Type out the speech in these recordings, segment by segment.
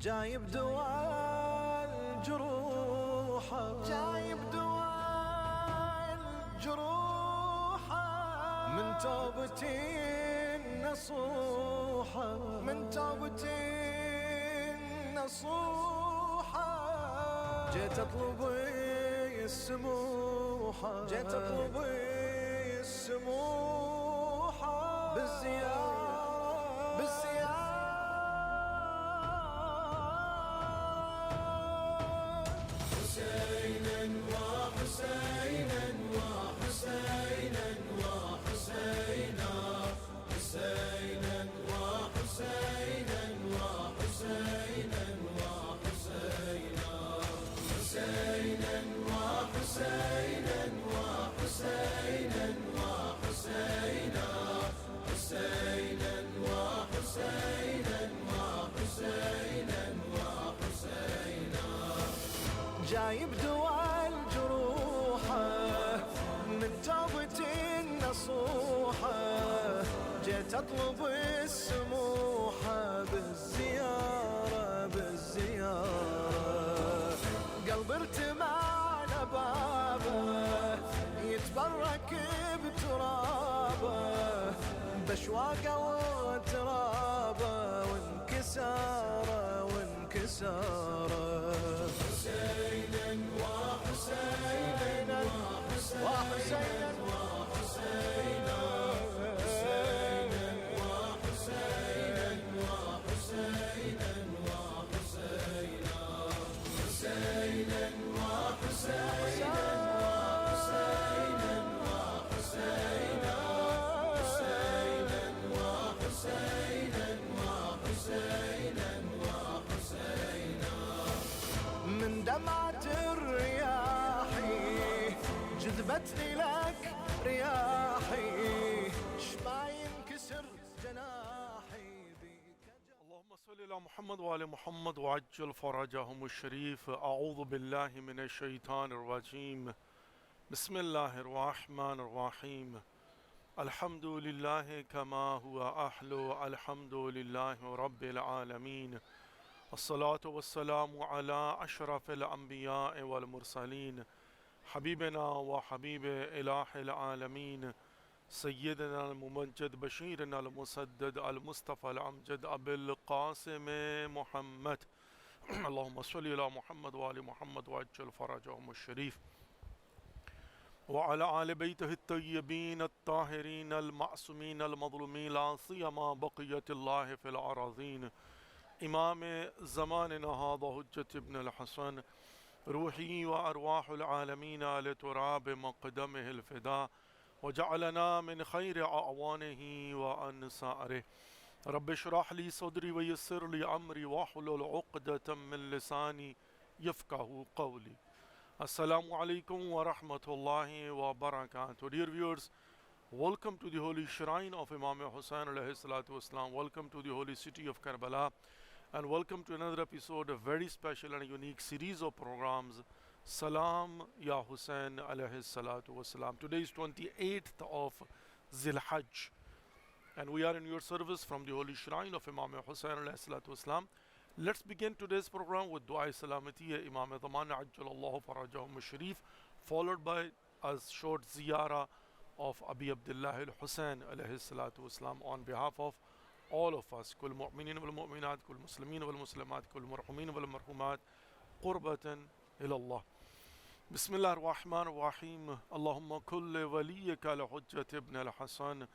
جايب دواء الجروح، جايب دواء الجروح من توبتي النصوحة، من توبتي النصوحة. جيت اطلب السموحة، جيت اطلب السموحة بالزيارة، بالزيارة. حسينا وحسينا وحسينا وحسينا، حسينا وحسينا وحسينا وحسينا، حسينا وحسينا وحسينا وحسينا، حسينا وحسينا وحسينا وحسينا. جايب دواء الجروحة من توبتي النصوحة، جيت اطلب السموحة بالزيارة، بالزيارة. قلبي ارتمى على بابه يتبرك بترابه، بشواقه وترابه وانكساره وانكساره. حسينا وحسينا وحسينا وحسينا، حسينا وحسينا وحسينا وحسينا، حسينا وحسينا وحسينا وحسينا، حسينا وحسينا وحسينا وحسينا. من دمعة الرياحي جذبتني لك رياحي، شما ينكسر جناحي بك. اللهم صل على محمد وعلى محمد وعجل فرجهم الشريف. أعوذ بالله من الشيطان الرجيم. بسم الله الرحمن الرحيم. الحمد لله كما هو أحلو، الحمد لله رب العالمين. الصلاة والسلام على أشرف الأنبياء والمرسلين، حبيبنا وحبيب إله العالمين، سيدنا الممجد بشيرنا المسدد المصطفى الأمجد أبي القاسم محمد. اللهم صل على محمد وآل محمد وعجل فرجهم الشريف، وعلى آل بيته الطيبين الطاهرين المعصومين المظلومين، لا سيما بقية الله في الأراضين. إمام زماننا هذا حجة ابن الحسن، روحي وأرواح العالمين لتراب مقدمه الفداء، وجعلنا من خير أعوانه وأنصاره. رب اشرح لي صدري ويسر لي أمري واحلل عقدة من لساني يفقه قولي. Assalamu alaikum wa rahmatullahi wa barakatuh. Dear viewers, welcome to the holy shrine of Imam Hussain alayhi salatu wasalam. Welcome to the holy city of Karbala, and welcome to another episode of very special and unique series of programs, Salam Ya Hussain alayhi salatu wasalam. Today is 28th of Zilhajj, and we are in your service from the holy shrine of Imam Hussain alayhi salatu wasalam. Let's begin today's program with Dua Salamatiya Imam Zaman Ajjalallahu Farajahum Sharif, followed by a short ziyarah of Abi Abdullah al-Hussain alayhi salatu wasalam on behalf of all of us. Kul mu'minin wal mu'minat, kul muslimin wal muslimat, kul marhumin wal marhumat, qurbatan ila Allah. Bismillah ar-Rahman ar-Rahim. Allahumma kulli waliyika al-Hujjat ibn al-Hasan,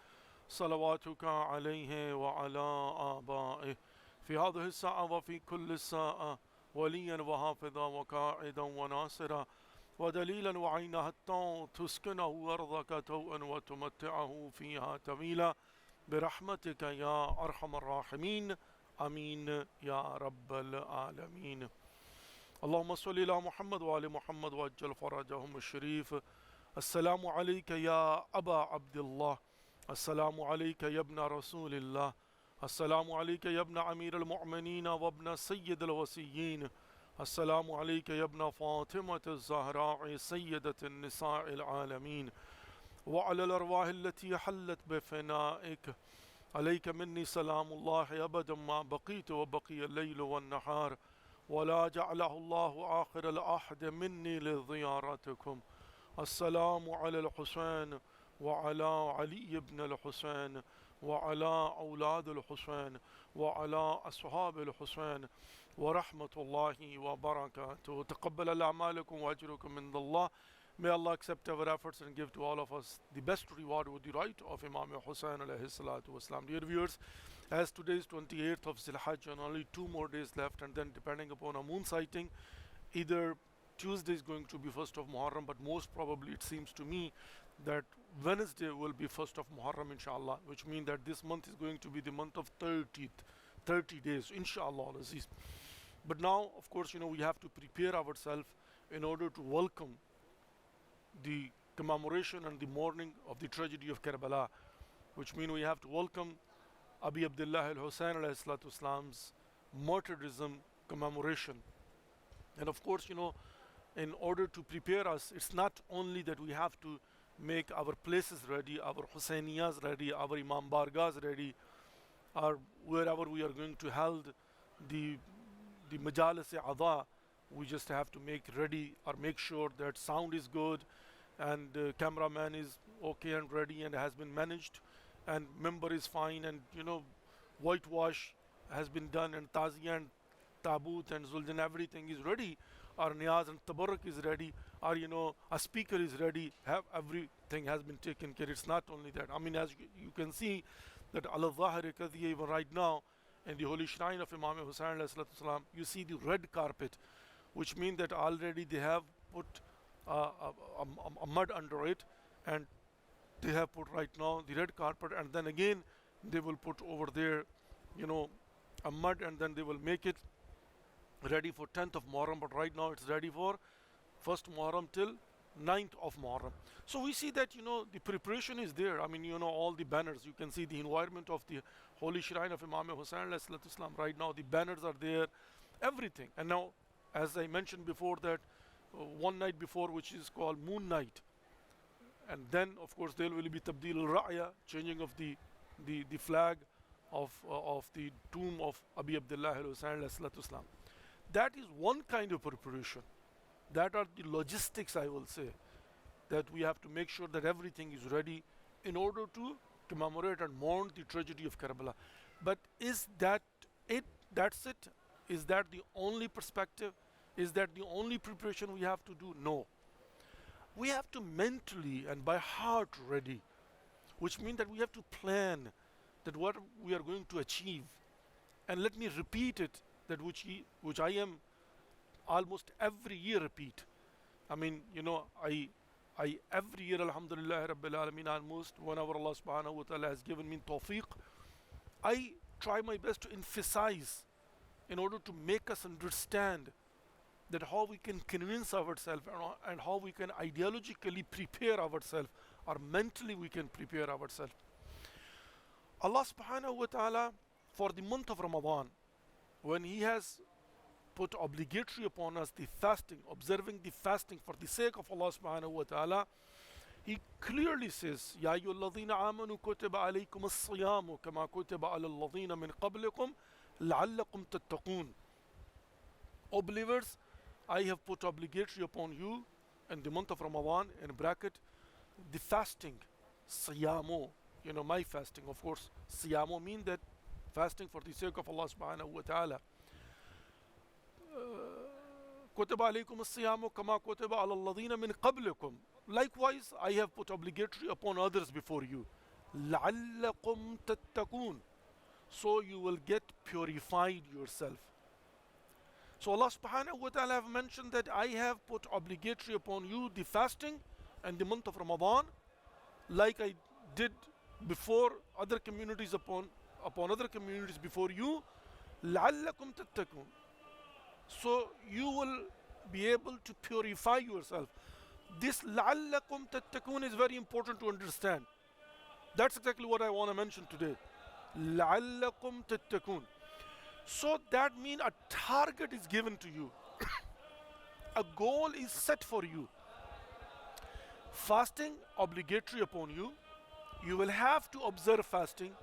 salawatuka alayhi wa ala aba'ih. في هذه الساعة وفي كل الساعة وليا وحافظا وقائدا وناصرا ودليلا وعينا حتى تسكنه أرضك توءا وتمتعه فيها طويلا برحمتك يا أرحم الراحمين. آمين يا رب العالمين. اللهم صل على محمد وآل محمد وعجل فرجهم الشريف. السلام عليك يا أبا عبد الله، السلام عليك يا ابن رسول الله، السلام عليك يا ابن أمير المؤمنين وابن سيد الوصيين، السلام عليك يا ابن فاطمة الزهراء سيدة النساء العالمين، وعلى الأرواح التي حلت بفنائك عليك مني سلام الله أبدا ما بقيت وبقي الليل والنهار ولا جعله الله آخر العهد مني لزيارتكم. السلام على الحسين وعلى علي بن الحسين وعلى أولاد الحسين وعلى أصحاب الحسين ورحمة الله وبركاته. تقبل الأعمالكم وأجركم من الله. May Allah accept our efforts and give to all of us the best reward with the right of Imam Hussain alayhi salatu wasalam. Dear viewers, as today is 28th of Zilhajj and only 2 more days left, and then depending upon a moon sighting, either Tuesday is going to be 1st of Muharram, but most probably it seems to me that Wednesday will be 1st of Muharram inshallah, which means that this month is going to be the month of 30 days inshallah Aziz. But now of course we have to prepare ourselves in order to welcome the commemoration and the mourning of the tragedy of Karbala, which means we have to welcome Abi Abdullah al-Hussein Islam's martyrdom commemoration. And of course, in order to prepare us, it's not only that we have to make our places ready, our Hussainiyas ready, our Imam Bargahs ready, or wherever we are going to hold the Majalis Adha, we just have to make ready or make sure that sound is good and cameraman is okay and ready and has been managed and member is fine, and whitewash has been done and Taziyah and Tabut and Zuljan, everything is ready, or Niyaz and Tabarak is ready, or a speaker is ready, everything has been taken care. It's not only that. I mean, as you can see that Al-Zahir Qadhiya, even right now in the holy shrine of Imam Hussain salam, you see the red carpet, which means that already they have put a mud under it, and they have put right now the red carpet, and then again they will put over there a mud, and then they will make it ready for 10th of Muharram, but right now it's ready for 1st Muharram till 9th of Muharram. So we see that the preparation is there. I mean, all the banners, you can see the environment of the holy shrine of Imam Hussain Islam right now, the banners are there, everything. And now, as I mentioned before, that one night before, which is called Moon Night, and then of course there will be Tabdeel al-Ra'ya, changing of the flag of the tomb of Abi Abdullah al-Hussain Islam. That is one kind of preparation. That are the logistics, I will say, that we have to make sure that everything is ready in order to commemorate and mourn the tragedy of Karbala. But is that it? That's it? Is that the only perspective? Is that the only preparation we have to do? No. We have to mentally and by heart ready, which means that we have to plan that what we are going to achieve. And let me repeat it, that which I am almost every year repeat. I mean, I every year, alhamdulillah rabbil alameen, almost whenever Allah subhanahu wa ta'ala has given me tawfiq, I try my best to emphasize in order to make us understand that how we can convince ourselves and how we can ideologically prepare ourselves, or mentally we can prepare ourselves. Allah subhanahu wa ta'ala, for the month of Ramadan, when He has put obligatory upon us the fasting, observing the fasting for the sake of Allah subhanahu wa ta'ala, He clearly says, Ya ayyuhalladhina amanu kutiba alaykum as-siyamu kama kutiba ala alladhina min qablikum la'allakum tattaqun. O believers, I have put obligatory upon you in the month of Ramadan, in bracket, the fasting, siyamu, my fasting, of course. Siyamu means that fasting for the sake of Allah subhanahu wa ta'ala. Kutiba alaykum as-siyamu kama kutiba ala alladhina min qablikum. Likewise, I have put obligatory upon others before you. لَعَلَّكُمْ تَتَّقُونَ. So you will get purified yourself. So Allah subhanahu wa ta'ala have mentioned that I have put obligatory upon you the fasting and the month of Ramadan, like I did before other communities upon other communities before you. لَعَلَّكُمْ تَتَّقُونَ. So you will be able to purify yourself. This لَعَلَّكُمْ تَتَّقُونَ is very important to understand. That's exactly what I want to mention today. لَعَلَّكُمْ تَتَّقُونَ. So that means a target is given to you. A goal is set for you. Fasting obligatory upon you. You will have to observe fasting.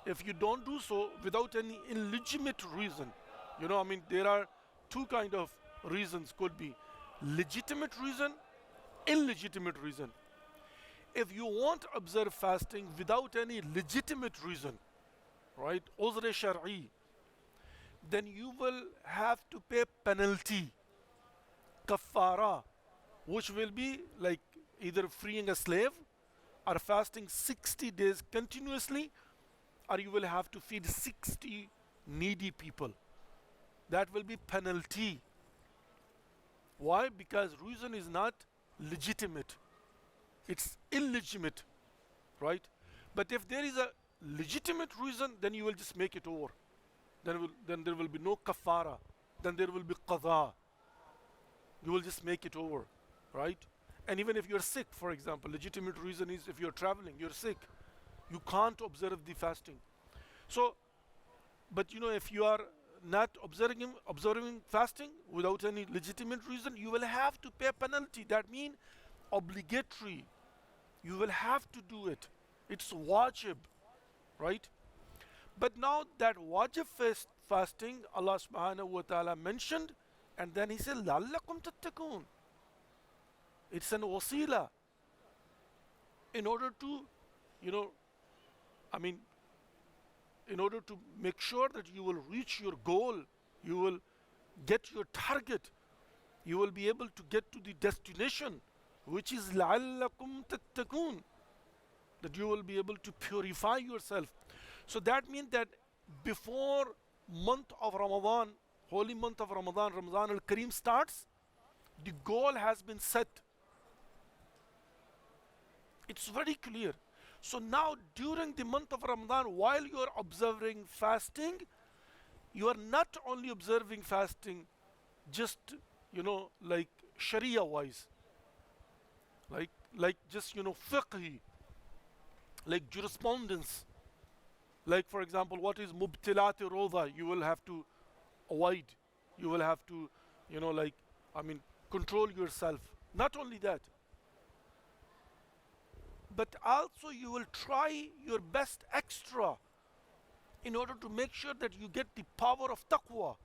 if you don't do so without any illegitimate reason, I mean, there are two kind of reasons could be legitimate reason, illegitimate reason. If you want to observe fasting without any legitimate reason, right, uzr shar'i, then you will have to pay penalty, kafara, which will be like either freeing a slave or fasting 60 days continuously, or you will have to feed 60 needy people. That will be penalty. Why? Because reason is not legitimate, it's illegitimate, right? But if there is a legitimate reason, then you will just make it over. Then there will be no kafara, then there will be qadha. You will just make it over, right? And even if you're sick, for example, legitimate reason is if you're traveling, you're sick, you can't observe the fasting. So, but if you are not observing fasting without any legitimate reason, you will have to pay a penalty. That means obligatory. You will have to do it. It's wajib, right? But now that wajib fasting, Allah subhanahu wa ta'ala mentioned, and then He said, لَعَلَّكُمْ تَتَّقُونَ. It's an wasila. In order to, in order to make sure that you will reach your goal, you will get your target, you will be able to get to the destination, which is لَعَلَّكُمْ تَتَّقُونَ, that you will be able to purify yourself. So that means that before month of Ramadan, holy month of Ramadan, Ramadan al-Kareem starts, the goal has been set. It's very clear. So now during the month of Ramadan, while you are observing fasting, you are not only observing fasting just, like Sharia wise, like just, fiqhi, like jurisprudence. Like for example, what is mubtilati roda, you will have to avoid, you will have to, control yourself. Not only that, but also you will try your best extra in order to make sure that you get the power of taqwa,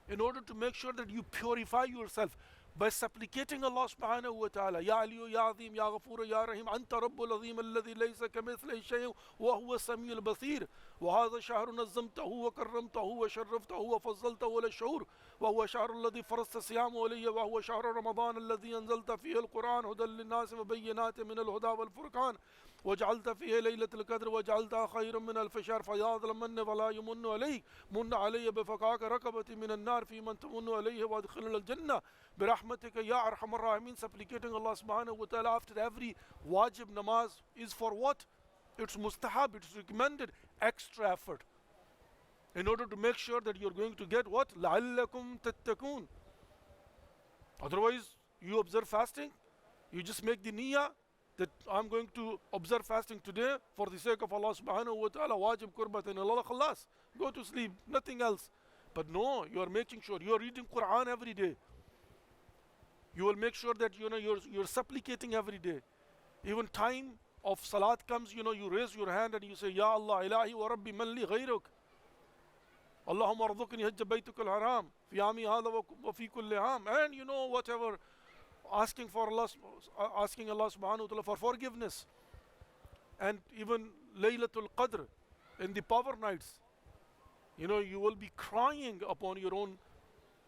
in order to make sure that you purify yourself by supplicating Allah subhanahu wa ta'ala, Ya Aliyu, Ya Azim, Ya Ghafur, Ya Rahim, Anta Rabbul Azim, Alladhi laysa kamithlihi shay'un, wa huwa Samiul Basir, wa hadha shahrun nazzamtahu wa karramtahu wa sharraftahu wa fazzaltahu ala shuhur, wa huwa shahru alladhi farasta siyamu alayya, wa huwa shahru Ramadan alladhi anzalta fihi al-Quran hudan lin-nasi wa bayyinatin min al-huda wal-furqan, وجعلت فيه ليلة القدر وجعلتها خيرا من ألف شهر فيا ذا المن فلا يمن عليك من علي بفكاك ركبتي من النار في من تمن عليه وادخلنا الجنة برحمتك يا أرحم الراحمين. Supplicating Allah subhanahu wa ta'ala after every wajib namaz is for what? It's mustahab, it's recommended, extra effort, in order to make sure that you're going to get what? لَعَلَّكُمْ تَتَّقُونَ. Otherwise, you observe fasting, you just make the niyyah that I'm going to observe fasting today for the sake of Allah subhanahu wa ta'ala, wajib qurbatan Allah khalas, go to sleep, nothing else. But no, you are making sure you are reading Quran every day. You will make sure that you're supplicating every day. Even time of salat comes, you raise your hand and you say, Ya Allah, ilahi wa rabbi man li ghayruk, Allahumma arzuqni hajja baytuk al-haram fi ami hadha wa fi kulli am, and whatever, asking Allah subhanahu wa ta'ala for forgiveness. And even Laylatul Qadr, in the power nights, you will be crying upon your own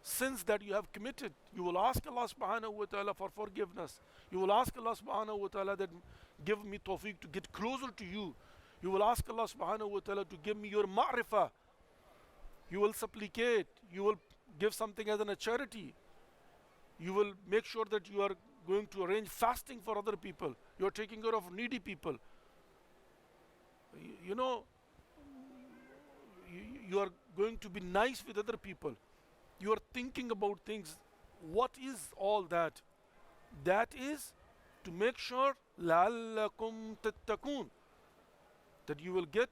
sins that you have committed. You will ask Allah subhanahu wa ta'ala for forgiveness. You will ask Allah subhanahu wa ta'ala that give me tawfiq to get closer to you. You will ask Allah subhanahu wa ta'ala to give me your ma'rifah. You will supplicate. You will give something as a charity. You will make sure that you are going to arrange fasting for other people. You are taking care of needy people. You are going to be nice with other people. You are thinking about things. What is all that? That is to make sure لَعَلَّكُمْ تَتَّقُونَ, that you will get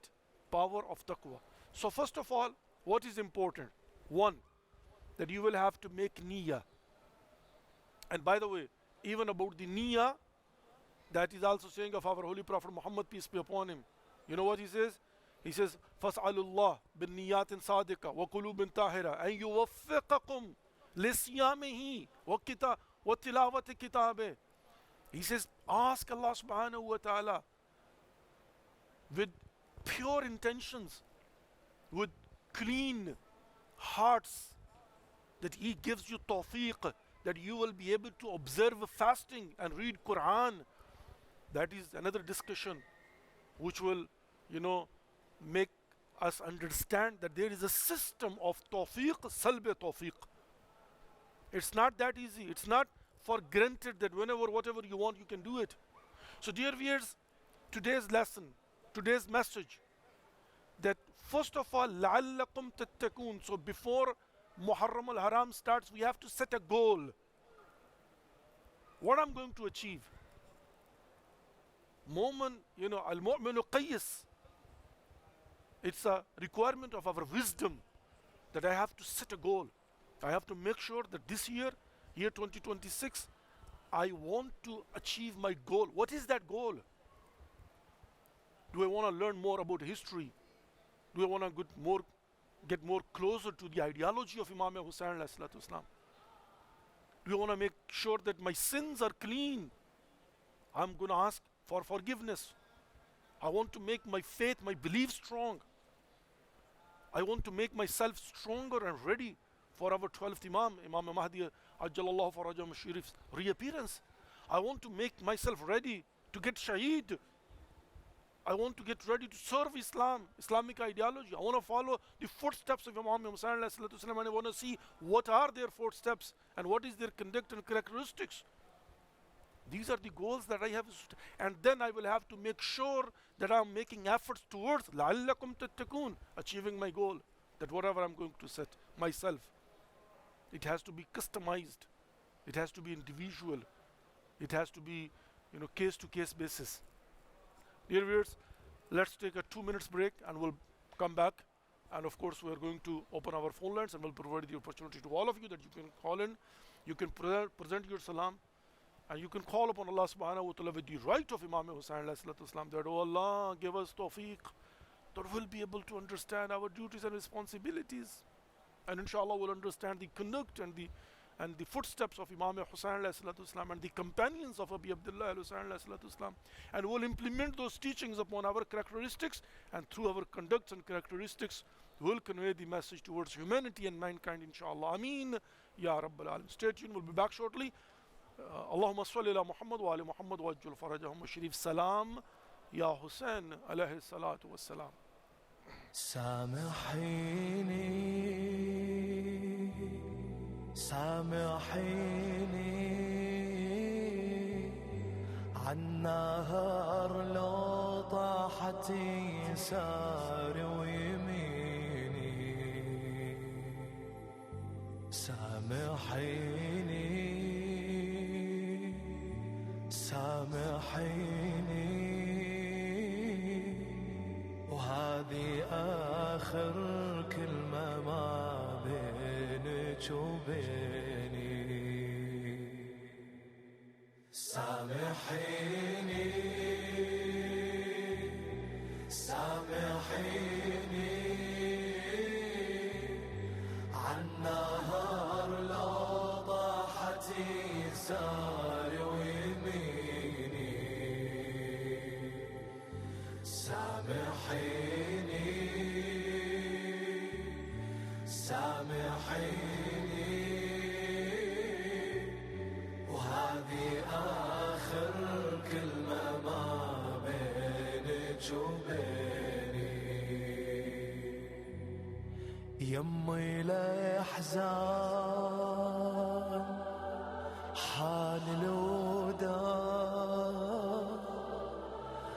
power of taqwa. So first of all, what is important? One, that you will have to make niyyah. And by the way, even about the niyyah, that is also saying of our Holy Prophet Muhammad, peace be upon him. You know what he says? He says, فَاسْأَلُوا اللَّهِ بِالنِّيَّاتٍ صَادِقَةٍ وَقُلُوبٍ طَاهِرَةٍ أَن يُوَفِّقَكُمْ لِصِيَامِهِ وَتِلَاوَةِ كِتَابِهِ. He says, ask Allah subhanahu wa ta'ala with pure intentions, with clean hearts, that He gives you tawfiq, that you will be able to observe fasting and read Quran. That is another discussion which will, make us understand that there is a system of tawfiq, salb tawfiq. It's not that easy. It's not for granted that whenever, whatever you want, you can do it. So dear viewers, today's lesson, today's message, that first of all, لَعَلَّكُمْ تَتَّقُونَ. So before Muharram al-Haram starts, we have to set a goal. What I'm going to achieve. Mu'min, al-mu'minu qayyis. It's a requirement of our wisdom that I have to set a goal. I have to make sure that this year 2026, I want to achieve my goal. What is that goal? Do I want to learn more about history? Do I want to get more closer to the ideology of Imam Hussain alayhi salatu wasalam? Do I want to make sure that my sins are clean? I'm going to ask for forgiveness. I want to make my faith, my belief strong. I want to make myself stronger and ready for our 12th Imam, Imam Mahdi Ajjalallahu Farajahum Sharif's reappearance. I want to make myself ready to get shaheed. I want to get ready to serve Islam, Islamic ideology. I want to follow the footsteps of Imam Hussain alayhi salatu wasalam, and I want to see what are their footsteps and what is their conduct and characteristics. These are the goals that I have, and then I will have to make sure that I'm making efforts towards لَعَلَّكُمْ تَتَّقُونَ, achieving my goal, that whatever I'm going to set myself, it has to be customized, it has to be individual, it has to be case to case basis. Dear viewers, let's take a 2 minutes break and we'll come back, and of course we are going to open our phone lines and we'll provide the opportunity to all of you that you can call in, you can present your salam, and you can call upon Allah subhanahu wa ta'ala with the right of Imam Hussain alayhi salatu wasalam, that, oh Allah, give us tawfiq, that we'll be able to understand our duties and responsibilities, and inshallah we'll understand the conduct and the footsteps of Imam Hussain alayhi salatu wasalam and the companions of Abi Abdullah Hussain alayhi salatu wasalam, and we'll implement those teachings upon our characteristics, and through our conducts and characteristics we'll convey the message towards humanity and mankind, inshallah. Ameen ya Rabbal Alamin. Stay tuned, we'll be back shortly. اللهم صل على محمد وعلى محمد وعجل فرجهم الشريف. سلام يا حسين عليه الصلاة والسلام. سامحيني عن نهر لو طاحت يساري ويميني. سامحيني وهذه آخر كلمة ما بينك وبيني. سامحيني عن نهر لو طاحت يساري ويميني. سامحيني وهذه آخر كلمة ما بينك وبيني. يمي الأحزان حال الوداع،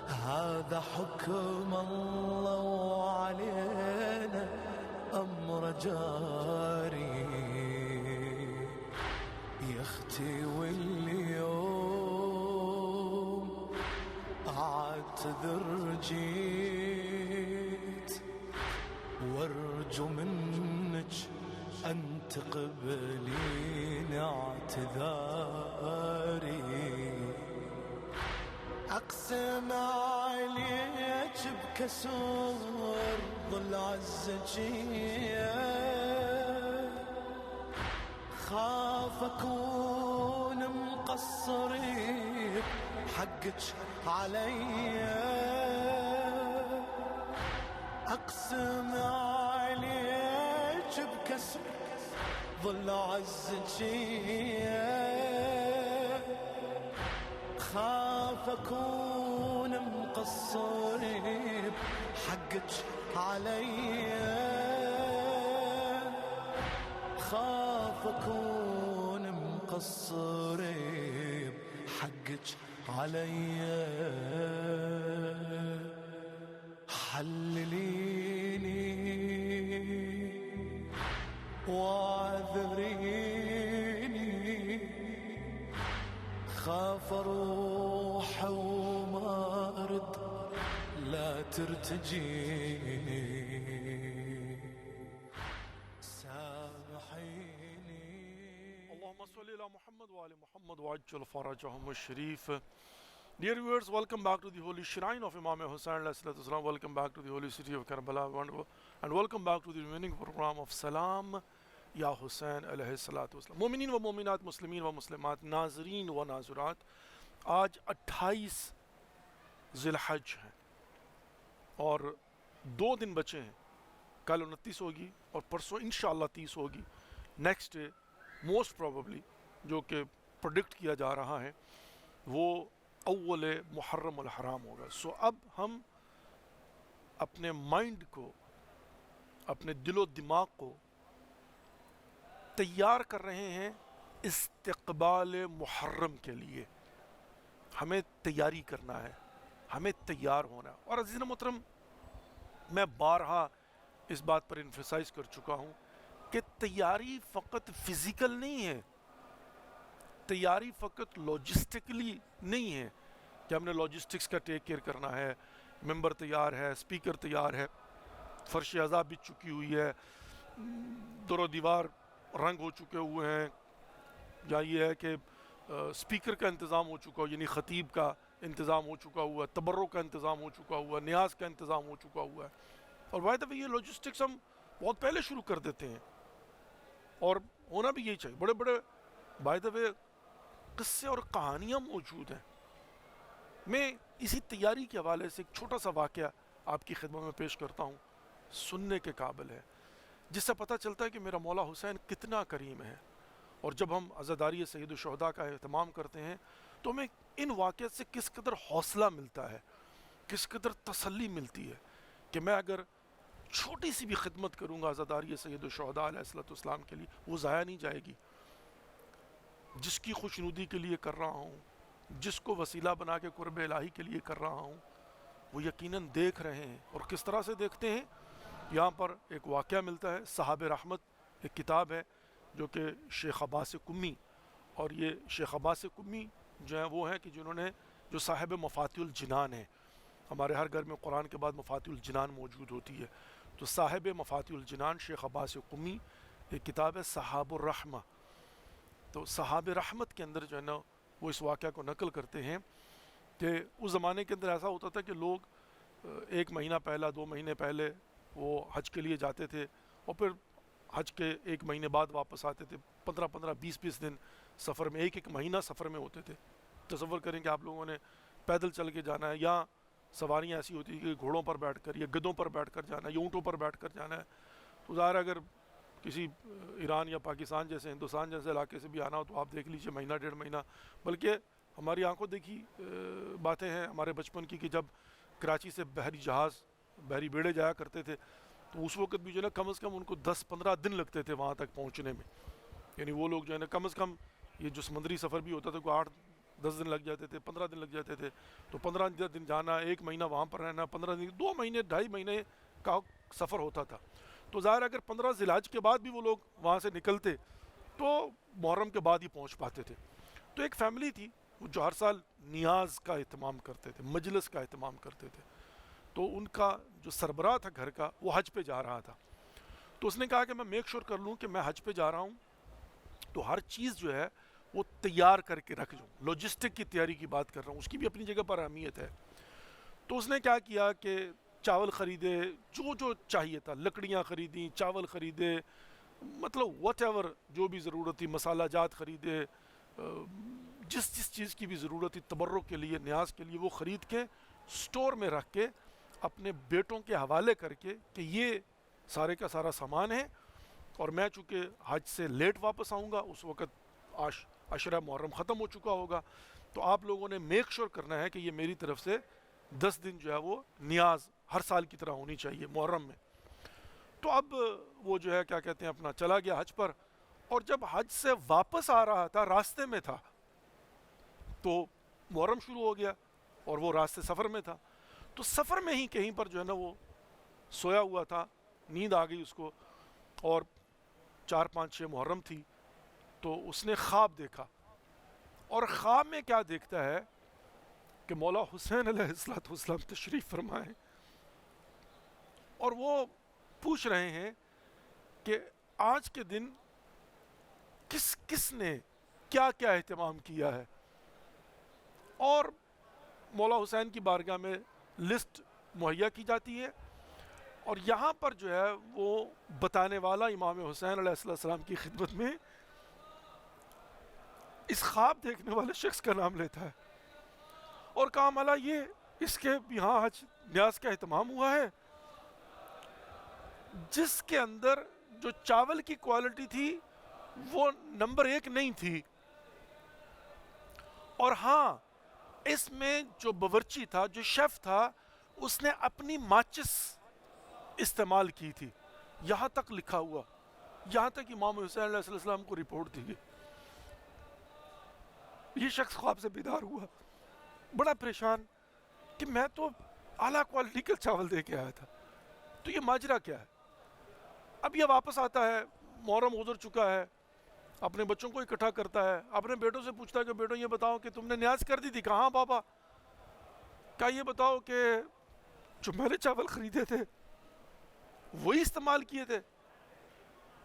هذا حكم الله وعلينا أمر جاري. يا اختي واليوم اعتذر جيت وارجو منك أن تقبلين اعتذاري. أقسم عليك بكسر ضلع الزكية خاف أكون مقصري بحقك عليا أقسم عليك بكسر ضلع الزكية خاف أكون مقصري بحقك عليا خاف أكون مقصري بحقك عليا حلليني واعذريني خاف اروح وما ارد لا ترتجيني سامحيني. اللهم صل على محمد وعلى محمد وعجل فرجهم الشريف. Dear viewers, welcome back to the holy shrine of Imam Hussain alayhi salatu wasalam. Welcome back to the holy city of Karbala, and welcome back to the remaining program of Salam Ya Hussain alayhi salatu wasalam. مومنین و مومنات، مسلمین و مسلمات، ناظرین و ناظرات، آج 28 ذی الحج ہے اور 2 دن بچے ہیں. کل 29 ہوگی اور پرسوں انشاءاللہ 30 ہوگی. نیکسٹ ڈے موسٹ پروبیبلی جو کہ پروڈکٹ کیا جا رہا ہے وہ اول محرم الحرام ہوگا. سو اب ہم اپنے مائنڈ کو، اپنے دل و دماغ کو تیار کر رہے ہیں استقبال محرم کے لیے. ہمیں تیاری کرنا ہے، ہمیں تیار ہونا ہے. اور عزیزان محترم، میں بارہا اس بات پر انفسائز کر چکا ہوں کہ تیاری فقط فزیکل نہیں ہے، تیاری فقط لاجسٹکلی نہیں ہے کہ ہم نے لاجسٹکس کا ٹیک کیئر کرنا ہے. ممبر تیار ہے، اسپیکر تیار ہے، فرش عذاب بچ چکی ہوئی ہے، در و دیوار رنگ ہو چکے ہوئے ہیں، یا یہ ہے کہ اسپیکر کا انتظام ہو چکا ہو، یعنی خطیب کا انتظام ہو چکا ہوا ہے، تبرک کا انتظام ہو چکا ہوا ہے، نیاز کا انتظام ہو چکا ہوا ہے. اور بائی دا وے یہ لاجسٹکس ہم بہت پہلے شروع کر دیتے ہیں اور ہونا بھی یہی چاہیے. بڑے بڑے بائی دا وے قصے اور کہانیاں موجود ہیں. میں اسی تیاری کے حوالے سے ایک چھوٹا سا واقعہ آپ کی خدمت میں پیش کرتا ہوں، سننے کے قابل ہے، جس سے پتہ چلتا ہے کہ میرا مولا حسین کتنا کریم ہے. اور جب ہم عزاداری سید الشہداء کا اہتمام کرتے ہیں تو ہمیں ان واقعات سے کس قدر حوصلہ ملتا ہے، کس قدر تسلی ملتی ہے کہ میں اگر چھوٹی سی بھی خدمت کروں گا عزاداری سید الشہداء علیہ السلام کے لیے، وہ ضائع نہیں جائے گی. جس کی خوشنودی کے لیے کر رہا ہوں، جس کو وسیلہ بنا کے قرب الہی کے لیے کر رہا ہوں، وہ یقیناً دیکھ رہے ہیں. اور کس طرح سے دیکھتے ہیں؟ یہاں پر ایک واقعہ ملتا ہے. صحاب رحمت ایک کتاب ہے جو کہ شیخ عباس قمی، اور یہ شیخ عباس قمی جو ہیں وہ ہیں کہ جنہوں نے جو صاحب مفاتیح الجنان ہیں. ہمارے ہر گھر میں قرآن کے بعد مفاتیح الجنان موجود ہوتی ہے، تو صاحب مفاتیح الجنان شیخ عباس قمی ایک کتاب ہے صحاب الرحمہ. تو صحاب رحمت کے اندر جو ہے نا وہ اس واقعہ کو نقل کرتے ہیں کہ اس زمانے کے اندر ایسا ہوتا تھا کہ لوگ 1 مہینہ پہلا 2 مہینے پہلے وہ حج کے لیے جاتے تھے اور پھر حج کے 1 مہینے بعد واپس آتے تھے. 15 20 دن سفر میں، 1 مہینہ سفر میں ہوتے تھے. تصور کریں کہ آپ لوگوں نے پیدل چل کے جانا ہے، یا سواریاں ایسی ہوتی ہیں کہ گھوڑوں پر بیٹھ کر یا گدوں پر بیٹھ کر جانا ہے یا اونٹوں پر بیٹھ کر جانا ہے. تو ظاہر اگر کسی ایران یا پاکستان جیسے ہندوستان جیسے علاقے سے بھی آنا ہو تو آپ دیکھ لیجئے مہینہ 1.5 مہینہ. بلکہ ہماری آنکھوں دیکھی باتیں ہیں ہمارے بچپن کی کہ جب کراچی سے بحری جہاز، بحری بیڑے جایا کرتے تھے تو اس وقت بھی جو ہے نا کم از کم ان کو 10-15 دن لگتے تھے وہاں تک پہنچنے میں. یعنی وہ لوگ جو ہے نا کم از کم یہ جو سمندری سفر بھی ہوتا تھا کوئی 8-10 دن لگ جاتے تھے، 15 دن لگ جاتے تھے. تو 15 دن جانا، 1 مہینہ وہاں پر رہنا، 15 دن، 2 مہینے 2.5 مہینے کا سفر ہوتا تھا. تو ظاہر اگر 15 ذی الحج کے بعد بھی وہ لوگ وہاں سے نکلتے تو محرم کے بعد ہی پہنچ پاتے تھے. تو ایک فیملی تھی جو ہر سال نیاز کا اہتمام کرتے تھے، مجلس کا اہتمام کرتے تھے. تو ان کا جو سربراہ تھا گھر کا وہ حج پہ جا رہا تھا. تو اس نے کہا کہ میں میک شور کر لوں کہ میں حج پہ جا رہا ہوں تو ہر چیز جو ہے وہ تیار کر کے رکھ لوں. لاجسٹک کی تیاری کی بات کر رہا ہوں، اس کی بھی اپنی جگہ پر اہمیت ہے. تو اس نے کیا کیا کہ چاول خریدے، جو جو چاہیے تھا، لکڑیاں خریدیں، چاول خریدے، مطلب واٹ ایور جو بھی ضرورت تھی، مسالہ جات خریدے، جس جس چیز کی بھی ضرورت تھی تبرک کے لیے، نیاز کے لیے، وہ خرید کے سٹور میں رکھ کے اپنے بیٹوں کے حوالے کر کے کہ یہ سارے کا سارا سامان ہے، اور میں چونکہ حج سے لیٹ واپس آؤں گا، اس وقت عشرہ محرم ختم ہو چکا ہوگا، تو آپ لوگوں نے میک شور کرنا ہے کہ یہ میری طرف سے 10 دن جو ہے وہ نیاز ہر سال کی طرح ہونی چاہیے محرم میں۔ تو اب وہ جو ہے کیا کہتے ہیں اپنا چلا گیا حج پر، اور جب حج سے واپس آ رہا تھا، راستے میں تھا، تو محرم شروع ہو گیا اور وہ راستے سفر میں تھا، تو سفر میں ہی کہیں پر جو ہے نا وہ سویا ہوا تھا، نیند آ گئی اس کو، اور 4 5 6 محرم تھی، تو اس نے خواب دیکھا، اور خواب میں کیا دیکھتا ہے کہ مولا حسین علیہ السلام تشریف فرمائے، اور وہ پوچھ رہے ہیں کہ آج کے دن کس کس نے کیا کیا اہتمام کیا ہے، اور مولا حسین کی بارگاہ میں لسٹ مہیا کی جاتی ہے، اور یہاں پر جو ہے وہ بتانے والا امام حسین علیہ السلام کی خدمت میں اس خواب دیکھنے والے شخص کا نام لیتا ہے، اور کہا مولا یہ اس کے یہاں حج نیاز کا اہتمام ہوا ہے، جس کے اندر جو چاول کی کوالٹی تھی وہ نمبر 1 نہیں تھی، اور ہاں اس میں جو باورچی تھا، جو شیف تھا، اس نے اپنی ماچس استعمال کی تھی، یہاں تک لکھا ہوا، یہاں تک امام حسین علیہ السلام کو رپورٹ دی گئی۔ یہ شخص خواب سے بیدار ہوا، بڑا پریشان کہ میں تو اعلیٰ کوالٹی کا چاول دے کے آیا تھا، تو یہ ماجرا کیا ہے؟ اب یہ واپس آتا ہے، محرم گزر چکا ہے، اپنے بچوں کو اکٹھا کرتا ہے، اپنے بیٹوں سے پوچھتا ہے کہ بیٹوں یہ بتاؤ کہ تم نے نیاز کر دی تھی؟ کہاں بابا؟ کیا یہ بتاؤ کہ جو میں نے چاول خریدے تھے وہی استعمال کیے تھے؟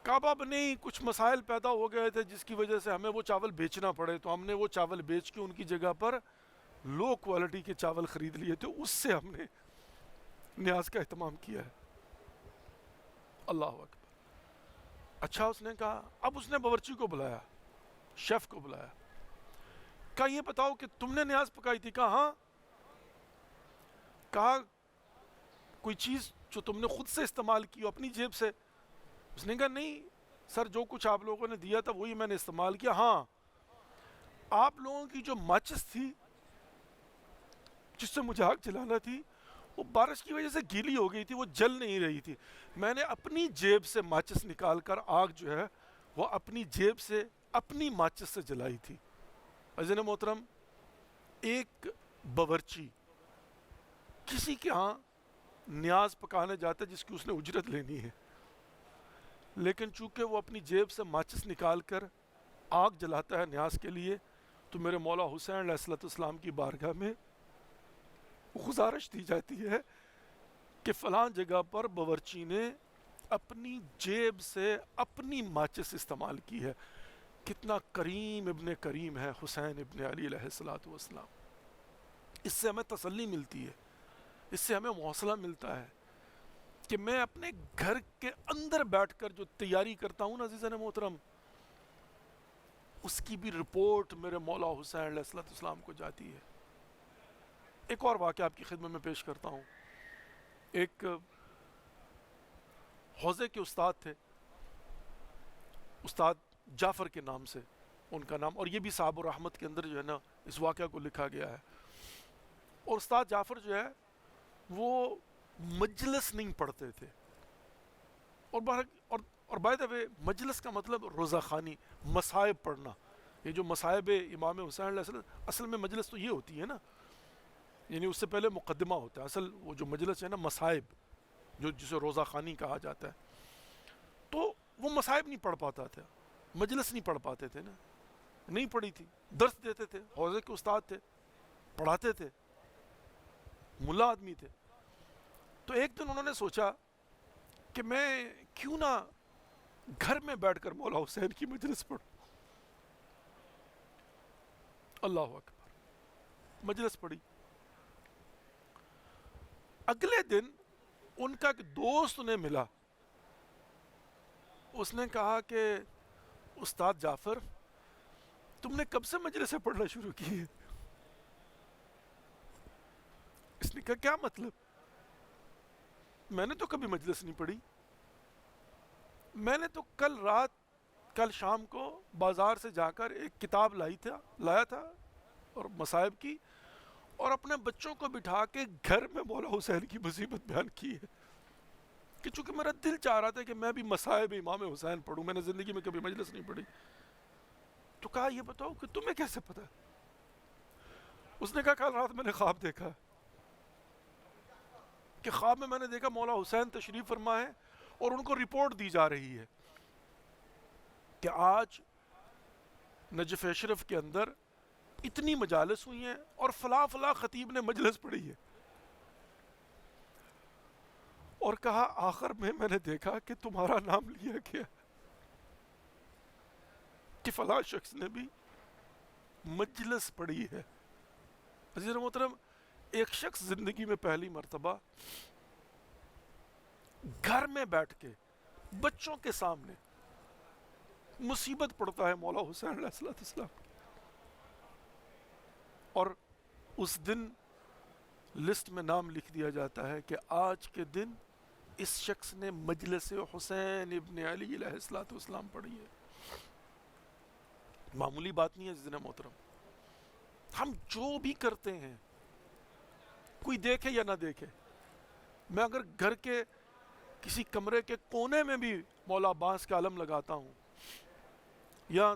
کہا بابا نہیں، کچھ مسائل پیدا ہو گئے تھے جس کی وجہ سے ہمیں وہ چاول بیچنا پڑے، تو ہم نے وہ چاول بیچ کے ان کی جگہ پر لو کوالٹی کے چاول خرید لیے تھے، اس سے ہم نے نیاز کا اہتمام کیا ہے۔ اللہ اکبر۔ اچھا، اس نے کہا، اب اس نے باورچی کو بلایا، شیف کو بلایا، کہا یہ بتاؤ کہ تم نے نیاز پکائی تھی؟ کہا ہاں۔ کہا کوئی چیز جو تم نے خود سے استعمال کی ہو اپنی جیب سے؟ اس نے کہا نہیں سر، جو کچھ آپ لوگوں نے دیا تھا وہی میں نے استعمال کیا۔ ہاں، آپ لوگوں کی جو ماچس تھی جس سے مجھے آگ جلانا تھی، وہ بارش کی وجہ سے گیلی ہو گئی تھی، وہ جل نہیں رہی تھی، میں نے اپنی جیب سے ماچس نکال کر آگ جو ہے وہ اپنی جیب سے اپنی ماچس سے جلائی تھی۔ عزیزان محترم، ایک باورچی کسی کے ہاں نیاز پکانے جاتا ہے جس کی اس نے اجرت لینی ہے، لیکن چونکہ وہ اپنی جیب سے ماچس نکال کر آگ جلاتا ہے نیاز کے لیے، تو میرے مولا حسین علیہ السلام کی بارگاہ میں گزارش دی جاتی ہے کہ فلاں جگہ پر باورچی نے اپنی جیب سے اپنی ماچس استعمال کی ہے۔ کتنا کریم ابن کریم ہے حسین ابن علی علیہ السلام۔ اس سے ہمیں تسلی ملتی ہے، اس سے ہمیں حوصلہ ملتا ہے کہ میں اپنے گھر کے اندر بیٹھ کر جو تیاری کرتا ہوں نا عزیزان محترم، اس کی بھی رپورٹ میرے مولا حسین علیہ السلام کو جاتی ہے۔ ایک اور واقعہ آپ کی خدمت میں پیش کرتا ہوں۔ ایک حوضے کے استاد تھے، استاد جعفر کے نام سے ان کا نام، اور یہ بھی صحابہ الرحمت کے اندر جو ہے نا اس واقعہ کو لکھا گیا ہے۔ اور استاد جعفر جو ہے وہ مجلس نہیں پڑھتے تھے، اور بائی دا وے مجلس کا مطلب روزہ خوانی، مصائب پڑھنا۔ یہ جو مصائب امام حسین علیہ السلام، اصل میں مجلس تو یہ ہوتی ہے نا، یعنی اس سے پہلے مقدمہ ہوتا ہے، اصل وہ جو مجلس ہے نا مصائب، جو جسے روزہ خوانی کہا جاتا ہے، تو وہ مصائب نہیں پڑھ پاتا تھا، مجلس نہیں پڑھ پاتے تھے نا، نہیں پڑھی تھی، درس دیتے تھے، حوضے کے استاد تھے، پڑھاتے تھے، ملا آدمی تھے۔ تو ایک دن انہوں نے سوچا کہ میں کیوں نہ گھر میں بیٹھ کر مولا حسین کی مجلس پڑھوں۔ اللہ اکبر، مجلس پڑھی۔ اگلے دن ان کا ایک دوست انہیں ملا، اس نے کہا کہ استاد جعفر تم نے کب سے مجلسیں پڑھنا شروع کی ہے؟ اس نے کہا کیا مطلب؟ میں نے تو کبھی مجلس نہیں پڑھی، میں نے تو کل شام کو بازار سے جا کر ایک کتاب لایا تھا اور مصائب کی، اور اپنے بچوں کو بٹھا کے گھر میں مولا حسین کی مصیبت بیان کی ہے، کہ چونکہ میرا دل چاہ رہا تھا کہ میں بھی مصائب امام حسین پڑھوں، میں نے زندگی میں کبھی مجلس نہیں پڑھی۔ تو کہا یہ بتاؤ کہ تمہیں کیسے پتا؟ اس نے کہا کل رات میں نے خواب دیکھا کہ خواب میں نے دیکھا مولا حسین تشریف فرما ہے اور ان کو رپورٹ دی جا رہی ہے کہ آج نجف اشرف کے اندر اتنی مجالس ہوئی ہیں اور فلاں خطیب نے مجلس پڑھی ہے، اور کہا آخر میں نے دیکھا کہ تمہارا نام لیا گیا کہ فلاں شخص نے بھی مجلس پڑھی ہے۔ عزیز محترم، ایک شخص زندگی میں پہلی مرتبہ گھر میں بیٹھ کے بچوں کے سامنے مصیبت پڑتا ہے مولا حسین علیہ السلام کی، اور اس دن لسٹ میں نام لکھ دیا جاتا ہے کہ آج کے دن اس شخص نے مجلس حسین ابن علی علیہ السلام پڑھی ہے۔ معمولی بات نہیں ہے عزیز محترم، ہم جو بھی کرتے ہیں کوئی دیکھے یا نہ دیکھے، میں اگر گھر کے کسی کمرے کے کونے میں بھی مولا عباس کا علم لگاتا ہوں یا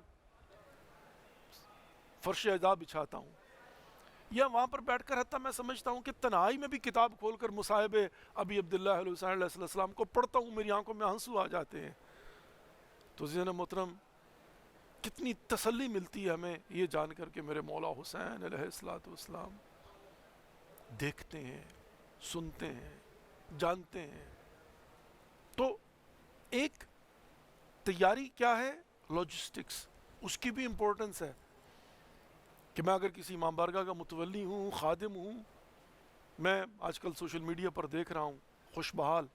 فرش عزا بچھاتا ہوں یا وہاں پر بیٹھ کر حتیٰ میں سمجھتا ہوں کہ تنہائی میں بھی کتاب کھول کر مصائب ابی عبداللہ حسین علیہ السلام کو پڑھتا ہوں، میری آنکھوں میں آنسو آ جاتے ہیں، تو عزیز محترم کتنی تسلی ملتی ہے ہمیں یہ جان کر کہ میرے مولا حسین علیہ السلام دیکھتے ہیں، سنتے ہیں، جانتے ہیں۔ تو ایک تیاری کیا ہے؟ لاجسٹکس، اس کی بھی امپورٹنس ہے کہ میں اگر کسی امام بارگاہ کا متولی ہوں، خادم ہوں، میں آج کل سوشل میڈیا پر دیکھ رہا ہوں خوش بحال،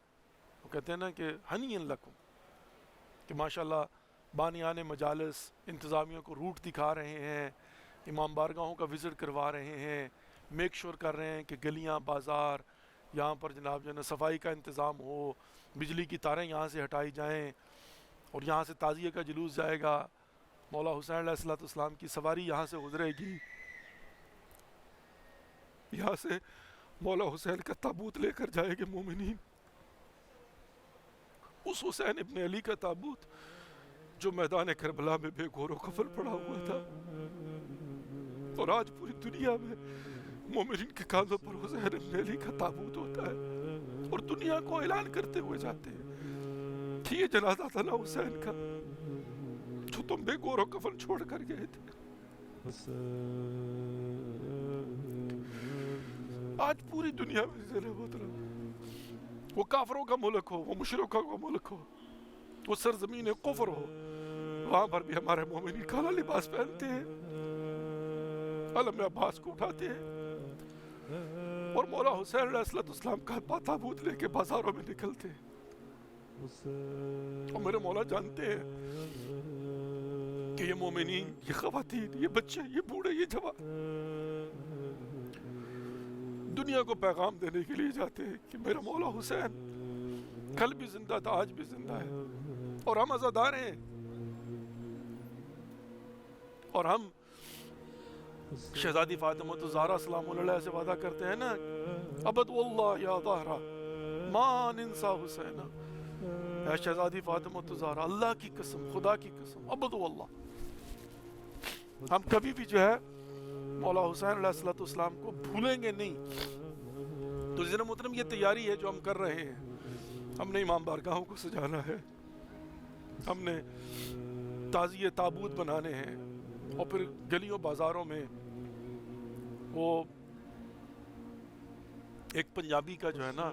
وہ کہتے ہیں نا کہ ہنی لکم، کہ ماشاءاللہ بانیان مجالس انتظامیہ کو روٹ دکھا رہے ہیں، امام بارگاہوں کا وزٹ کروا رہے ہیں، میک شور کر رہے ہیں کہ گلیاں بازار یہاں پر جناب جو ہے نا صفائی کا انتظام ہو، بجلی کی تاریں یہاں سے ہٹائی جائیں، اور یہاں سے تعزیہ کا جلوس جائے گا، مولا حسین علیہ السلام کی سواری یہاں سے گزرے گی، یہاں سے مولا حسین کا تابوت لے کر جائے گے مومنین، اس حسین ابن علی کا تابوت جو میدان کربلا میں بے گور و کفن پڑا ہوا تھا، اور آج پوری دنیا میں مومنین کے کاندھوں پر حسین ابن علی کا تابوت ہوتا ہے، اور دنیا کو اعلان کرتے ہوئے جاتے ہیں کہ یہ جنازہ تھا نا حسین کا جو تم بے گور و کفن چھوڑ کر گئے تھے۔ آج پوری دنیا میں وہ کافروں کا ملک ہو، وہ مشرکوں کا ملک ہو، وہ سرزمین کفر ہو، وہاں پر بھی ہمارے مومنین کالا لباس پہنتے ہیں، علم عباس کو اٹھاتے ہیں، اور مولا حسین علیہ السلام کا تابوت لے کے بازاروں میں نکلتے ہیں، اور میرے مولا جانتے ہیں کہ یہ مومنین، یہ خواتین، یہ بچے، یہ بوڑھے، یہ جوان دنیا کو پیغام دینے کے لیے جاتے ہیں کہ میرا مولا حسین کل بھی زندہ تھا، آج بھی زندہ ہے، اور ہم عزادار ہیں، اور ہم شہزادی فاطمہ الزہرا سلام اللہ علیہ سے وعدہ کرتے ہیں نا، ابد واللہ یا ظہرا ما ننسا حسین، اے شہزادی فاطمہ الزہرا، اللہ کی قسم، خدا کی قسم، ابد واللہ ہم کبھی بھی جو ہے مولا حسین علیہ السلام کو بھولیں گے نہیں۔ تو عزیز محترم یہ تیاری ہے جو ہم کر رہے ہیں، ہم نے امام بارگاہوں کو سجانا ہے، ہم نے تعزیہ تابوت بنانے ہیں، اور پھر گلیوں بازاروں میں وہ ایک پنجابی کا جو ہے نا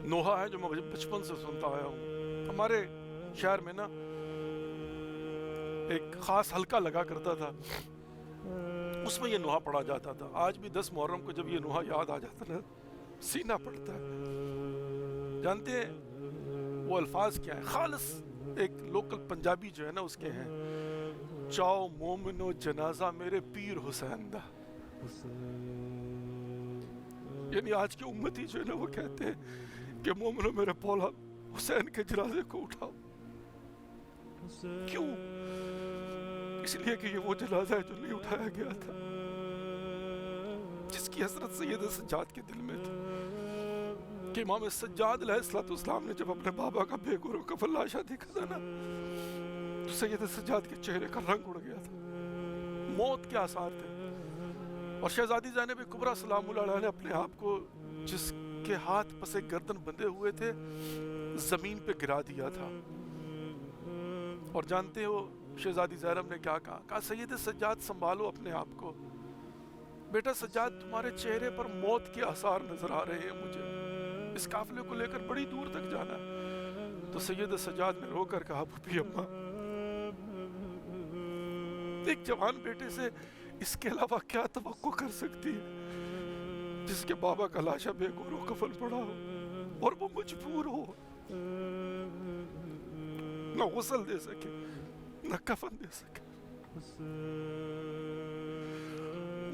نوحہ ہے جو میں بچپن سے سنتا آیا ہوں، ہمارے شہر میں نا ایک خاص حلقہ لگا کرتا تھا، اس میں یہ نوحہ پڑھا جاتا تھا۔ آج بھی 10 محرم کو جب یہ نوحہ یاد آ جاتا نا سینہ پڑتا ہے، جانتے ہیں وہ الفاظ کیا ہیں؟ خالص ایک لوکل پنجابی جو ہے نا اس کے ہیں، چاؤ مومنو جنازہ میرے پیر حسین دا. یعنی آج کے امتی جو ہے نا وہ کہتے ہیں کہ مومنو میرے مولا حسین کے جنازے کو اٹھاؤ. کیوں؟ اس لیے کہ یہ وہ جنازہ ہے جو نہیں اٹھایا گیا تھا، جس کی حسرت سید سجاد کے دل میں تھی. کہ امام سجاد علیہ السلام نے جب اپنے بابا کا بے گور و کفن لاشا دیکھا تھا نا تو سید سجاد کے چہرے کا رنگ اڑ گیا تھا، موت کے آثار تھے. اور شہزادی زینب کبریٰ سلام اللہ علیہ نے اپنے آپ کو جس کے ہاتھ پسے گردن بندھے ہوئے تھے زمین پہ گرا دیا تھا. اور جانتے ہو شہزادی زینب نے کیا کہا؟ سید سجاد سنبھالو اپنے آپ کو، بیٹا سجاد تمہارے چہرے پر موت کے آثار نظر آ رہے ہیں، مجھے اس قافلے کو لے کر بڑی دور تک جانا ہے. تو سید سجاد نے رو کر کہا پھوپھی اماں، ایک جوان بیٹے سے اس کے علاوہ کیا توقع کر سکتی ہے جس کے بابا کا لاشا بے گور و کفن پڑا ہو اور وہ مجبور ہو نہ غسل دے سکے نہ کفن دے سکے.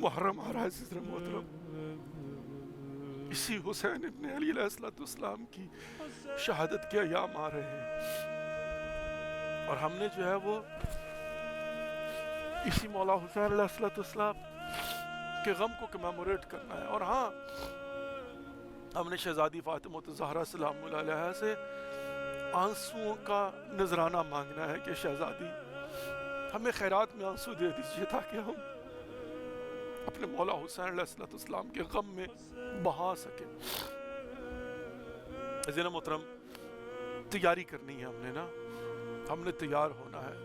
محرم آ رہا ہے عزیز محترم، اسی حسین ابن علی علیہ السلام کی شہادت کے ایام آ رہے ہیں، اور ہم نے جو ہے وہ اسی مولا حسین علیہ السلام کے غم کو کمیموریٹ کرنا ہے. اور ہاں، ہم نے شہزادی فاطمہ الزہرا سلام اللہ علیہ سے آنسوؤں کا نذرانہ مانگنا ہے کہ شہزادی ہمیں خیرات میں آنسو دے دیجیے تاکہ ہم اپنے مولا حسین علیہ السلام کے غم میں بہا سکیں. عزیزان محترم، تیاری کرنی ہے ہم نے نا، ہم نے تیار ہونا ہے.